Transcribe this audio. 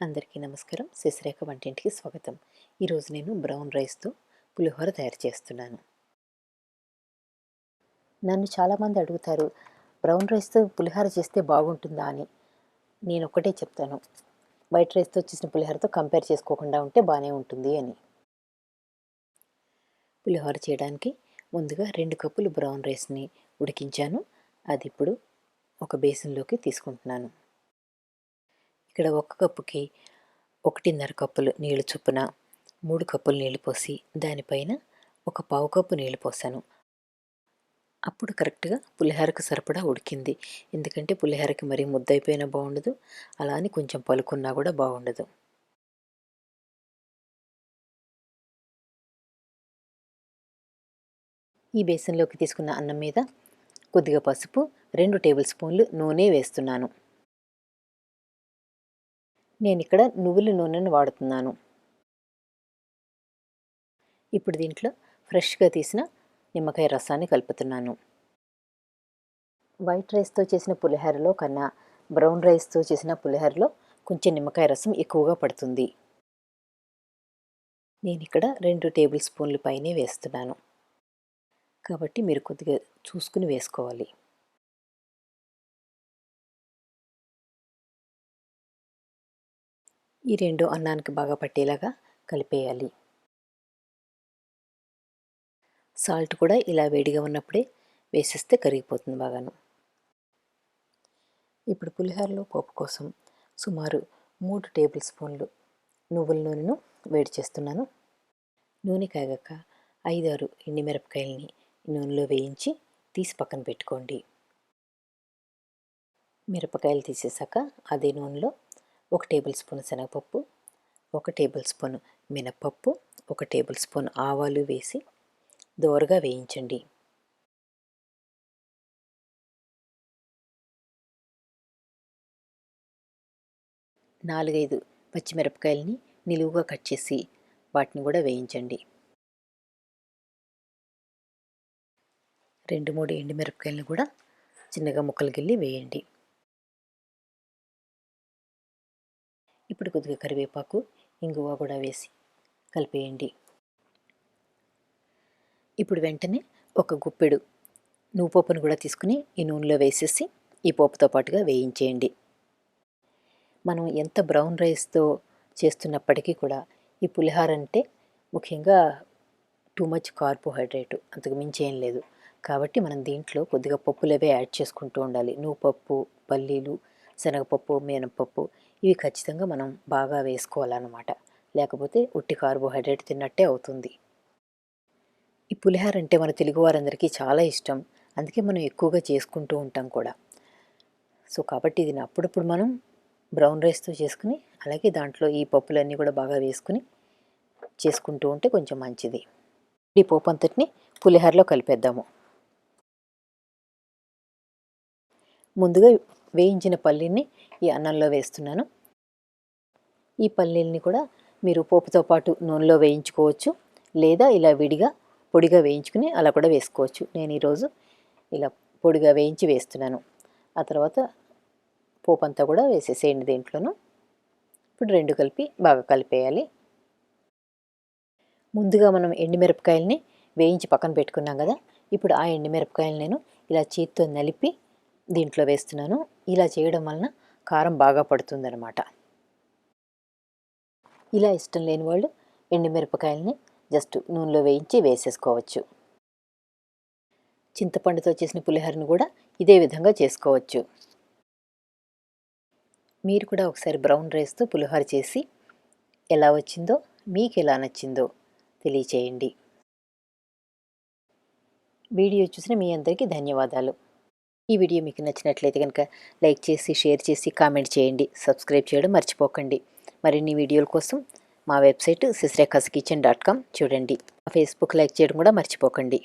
అందరికీ నమస్కారం. శశిరేఖ వంటింటికి స్వాగతం. ఈరోజు నేను బ్రౌన్ రైస్తో పులిహోర తయారు చేస్తున్నాను. నన్ను చాలామంది అడుగుతారు, బ్రౌన్ రైస్తో పులిహోర చేస్తే బాగుంటుందా అని. నేను ఒకటే చెప్తాను, వైట్ రైస్తో చేసిన పులిహోరతో కంపేర్ చేసుకోకుండా ఉంటే బాగానే ఉంటుంది అని. పులిహోర చేయడానికి ముందుగా 2 కప్పులు బ్రౌన్ రైస్ని ఉడికించాను. అది ఇప్పుడు ఒక బేసిన్లోకి తీసుకుంటున్నాను. ఇక్కడ 1 కప్పుకి 1.5 కప్పులు నీళ్లు చొప్పున 3 కప్పులు నీళ్లు పోసి దానిపైన 1/4 కప్పు నీళ్లు పోసాను. అప్పుడు కరెక్ట్గా పులిహోరకు సరిపడా ఉడికింది. ఎందుకంటే పులిహోరకి మరీ ముద్దయిపోయినా బాగుండదు, అలా అని కొంచెం పలుకున్నా కూడా బాగుండదు. ఈ బేసిన్లోకి తీసుకున్న అన్నం మీద కొద్దిగా పసుపు, 2 టేబుల్ స్పూన్లు నూనె వేస్తున్నాను. నేను ఇక్కడ నువ్వుల నూనెను వాడుతున్నాను. ఇప్పుడు దీంట్లో ఫ్రెష్గా తీసిన నిమ్మకాయ రసాన్ని కలుపుతున్నాను. వైట్ రైస్తో చేసిన పులిహోరలో కన్నా బ్రౌన్ రైస్తో చేసిన పులిహోరలో కొంచెం నిమ్మకాయ రసం ఎక్కువగా పడుతుంది. నేను ఇక్కడ 2 టేబుల్ స్పూన్ల పైనే వేస్తున్నాను, కాబట్టి మీరు కొద్దిగా చూసుకుని వేసుకోవాలి. ఈ 2 అన్నానికి బాగా పట్టేలాగా కలిపేయాలి. సాల్ట్ కూడా ఇలా వేడిగా ఉన్నప్పుడే వేసేస్తే కరిగిపోతుంది బాగాను. ఇప్పుడు పులిహోరలో పోపు కోసం సుమారు 3 టేబుల్ స్పూన్లు నువ్వుల నూనెను వేడి చేస్తున్నాను. నూనె కాగాక 5-6 ఎండుమిరపకాయలని నూనెలో వేయించి తీసి పక్కన పెట్టుకోండి. మిరపకాయలు తీసేసాక అదే నూనెలో 1 టేబుల్ స్పూన్ శనగపప్పు, 1 టేబుల్ స్పూన్ మినప్పప్పు, 1 టేబుల్ స్పూన్ ఆవాలు వేసి దోరగా వేయించండి. నాలుగైదు పచ్చిమిరపకాయలని నిలువుగా కట్ చేసి వాటిని కూడా వేయించండి. 2-3 ఎండుమిరపకాయలను కూడా చిన్నగా ముక్కలు గిల్లి వేయండి. ఇప్పుడు కొద్దిగా కరివేపాకు, ఇంగువ కూడా వేసి కలిపేయండి. ఇప్పుడు వెంటనే 1 గుప్పెడు నువ్వు పోపును కూడా తీసుకుని ఈ నూనెలో వేసేసి ఈ పోపుతో పాటుగా వేయించేయండి. మనం ఎంత బ్రౌన్ రైస్తో చేస్తున్నప్పటికీ కూడా ఈ పులిహోర అంటే ముఖ్యంగా టూ మచ్ కార్బోహైడ్రేట్, అంతకు మించి ఏం లేదు. కాబట్టి మనం దీంట్లో కొద్దిగా పప్పులవే యాడ్ చేసుకుంటూ ఉండాలి. నువ్వుపప్పు, పల్లీలు, శనగపప్పు, మినపప్పు ఇవి ఖచ్చితంగా మనం బాగా వేసుకోవాలన్నమాట. లేకపోతే ఉట్టి కార్బోహైడ్రేట్ తిన్నట్టే అవుతుంది. ఈ పులిహోర అంటే మన తెలుగు వారందరికీ చాలా ఇష్టం, అందుకే మనం ఎక్కువగా చేసుకుంటూ ఉంటాం కూడా. సో కాబట్టి ఇది అప్పుడప్పుడు మనం బ్రౌన్ రైస్తో చేసుకుని అలాగే దాంట్లో ఈ పప్పులన్నీ కూడా బాగా వేసుకుని చేసుకుంటూ ఉంటే కొంచెం మంచిది. ఈ పోపు అంతటిని పులిహోరలో కలిపేద్దాము. ముందుగా వేయించిన పల్లీని ఈ అన్నంలో వేస్తున్నాను. ఈ పల్లీల్ని కూడా మీరు పోపుతో పాటు నూనెలో వేయించుకోవచ్చు, లేదా ఇలా విడిగా పొడిగా వేయించుకుని అలా కూడా వేసుకోవచ్చు. నేను ఈరోజు ఇలా పొడిగా వేయించి వేస్తున్నాను. ఆ తర్వాత పోపు అంతా కూడా వేసేసేయండి దీంట్లోనూ. ఇప్పుడు 2 కలిపి బాగా కలిపేయాలి. ముందుగా మనం ఎండుమిరపకాయలని వేయించి పక్కన పెట్టుకున్నాం కదా, ఇప్పుడు ఆ ఎండుమిరపకాయలు నేను ఇలా చేతితో నలిపి దీంట్లో వేస్తున్నాను. ఇలా చేయడం వలన కారం బాగా పడుతుందన్నమాట. ఇలా ఇష్టం లేని వాళ్ళు ఎండుమిరపకాయలని జస్ట్ నూనెలో వేయించి వేసేసుకోవచ్చు. చింతపండుతో చేసిన పులిహోరను కూడా ఇదే విధంగా చేసుకోవచ్చు. మీరు కూడా ఒకసారి బ్రౌన్ రైస్తో పులిహోర చేసి ఎలా వచ్చిందో, మీకు ఎలా నచ్చిందో తెలియచేయండి. వీడియో చూసిన మీ అందరికీ ధన్యవాదాలు. ఈ వీడియో మీకు నచ్చినట్లయితే కనుక లైక్ చేసి, షేర్ చేసి, కామెంట్ చేయండి. సబ్స్క్రైబ్ చేయడం మర్చిపోకండి. మరిన్ని వీడియోల కోసం మా వెబ్సైట్ sesrekhaskichen.com చూడండి. ఫేస్బుక్ లైక్ చేయడం కూడా మర్చిపోకండి.